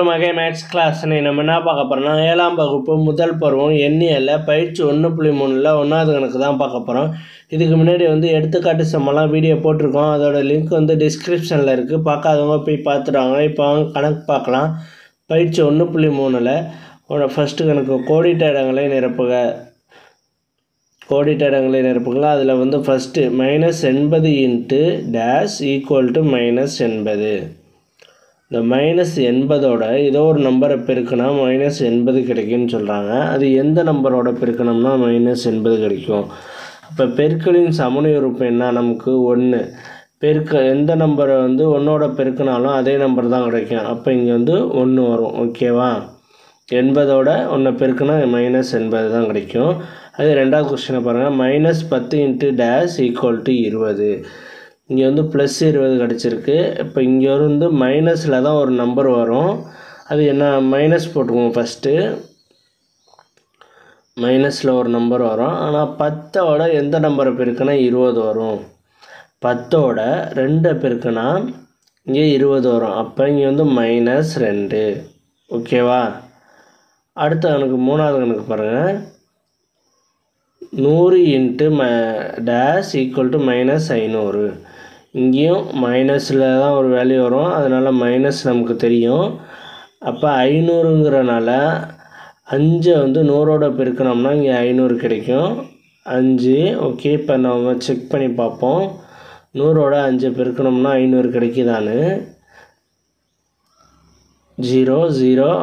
மகை maths class நம்ம என்ன பார்க்க போகிறோம்னா 7ஆம் வகுப்பு முதல் பருவம் எண்ணியல்ல பயிற்சி 1.3ல் 1வது கணக்கு தான் பார்க்க போகிறோம். இதுக்கு முன்னாடி எடுத்துக்காட்டு சம்மெல்லாம் வீடியோ போட்டிருக்கோம். அதோட லிங்க் டிஸ்கிரிப்ஷனில் இருக்குது. பார்க்காதவங்க போய் பார்த்துடுவாங்க. இப்போ கணக்கு பார்க்கலாம். பயிற்சி 1.3ல் ஃபஸ்ட்டு கணக்கு கோடிட்ட இடங்களை நிரப்புக. கோடிட்ட இடங்களை நிரப்புகள். அதில் first -80 into dash equal to -80. இந்த -80ஓட ஏதோ ஒரு நம்பரை பெருக்கினா -80 கிடைக்குன்னு சொல்கிறாங்க. அது எந்த நம்பரோட பெருக்கணும்னா -80 கிடைக்கும். அப்போ பெருக்கலின் சமனுறுப்பு என்ன? நமக்கு 1. எந்த நம்பரை 1ஓட பெருக்கினாலும் அதே நம்பர் தான் கிடைக்கும். அப்போ இங்கே 1 வரும். ஓகேவா? 80ஓட 1 பெருக்கினா -80 தான் கிடைக்கும். அது ரெண்டாவது கொஸ்டினை பாருங்கள். -10 இன்ட்டு டேஷ் ஈக்குவல் டு 20. இங்கே +20 கிடச்சிருக்கு. இப்போ இங்கே மைனஸில் தான் ஒரு நம்பர் வரும். அது என்ன? மைனஸ் போட்டுக்குவோம். ஃபஸ்ட்டு மைனஸில் ஒரு நம்பர் வரும். ஆனால் 10ஓட எந்த நம்பரை பெருக்குனா 20 வரும். 10ஓட 2 பெருக்குனா இங்கே 20 வரும். அப்போ இங்கே -2. ஓகேவா? அடுத்த கணக்கு மூணாவது கணக்கு பாருங்கள். 100 இன்ட்டு டேஷ் ஈக்குவல் டு -500. இங்கேயும் மைனஸில் தான் ஒரு வேல்யூ வரும். அதனால் மைனஸ் நமக்கு தெரியும். அப்போ 500ங்கிறனால 5 100ஓட பெருக்கினோம்னா இங்கே 500 கிடைக்கும். 5. ஓகே, இப்போ நம்ம செக் பண்ணி பார்ப்போம். 100ஓட 5 பெருக்கினோம்னா 500 கிடைக்குதான்னு. 0 0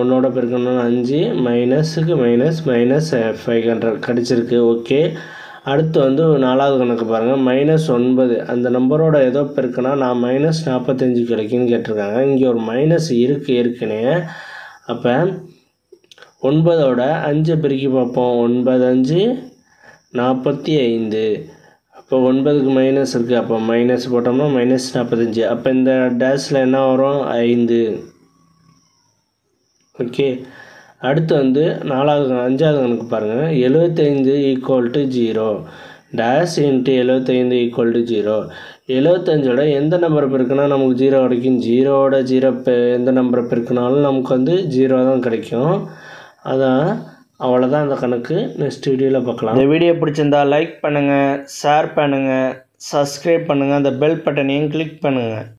1ஓட பெருக்கணும்னா 5 மைனஸுக்கு -500 கிடச்சிருக்கு. ஓகே, அடுத்து நாலாவது கணக்கு பாருங்கள். -9 அந்த நம்பரோட ஏதோ பெருக்குனா நான் -45 கிடைக்குன்னு கேட்டிருக்காங்க. இங்கே ஒரு மைனஸ் இருக்குது ஏற்கனவே. அப்போ 9ஓட 5 பெருக்கி பார்ப்போம். 9 5 45. அப்போ 9க்கு மைனஸ் இருக்குது. அப்போ மைனஸ் போட்டோம்னா -45. அப்போ இந்த டேஷில் என்ன வரும்? 5. ஓகே, அடுத்து 5வது கணக்கு பாருங்கள். 75 equal to 0. Dash into 75 equal to 0. 75ஓட எந்த நம்பரை பெருக்குனா நமக்கு 0 கிடைக்கும். 0ஓட 0 எந்த நம்பரை பெருக்கினாலும் நமக்கு 0 தான் கிடைக்கும். அதான், அவ்வளோதான் அந்த கணக்கு. நெக்ஸ்ட் வீடியோவில் பார்க்கலாம். இந்த வீடியோ பிடிச்சிருந்தா லைக் பண்ணுங்கள், ஷேர் பண்ணுங்கள், சப்ஸ்கிரைப் பண்ணுங்கள், அந்த பெல் பட்டனையும் கிளிக் பண்ணுங்கள்.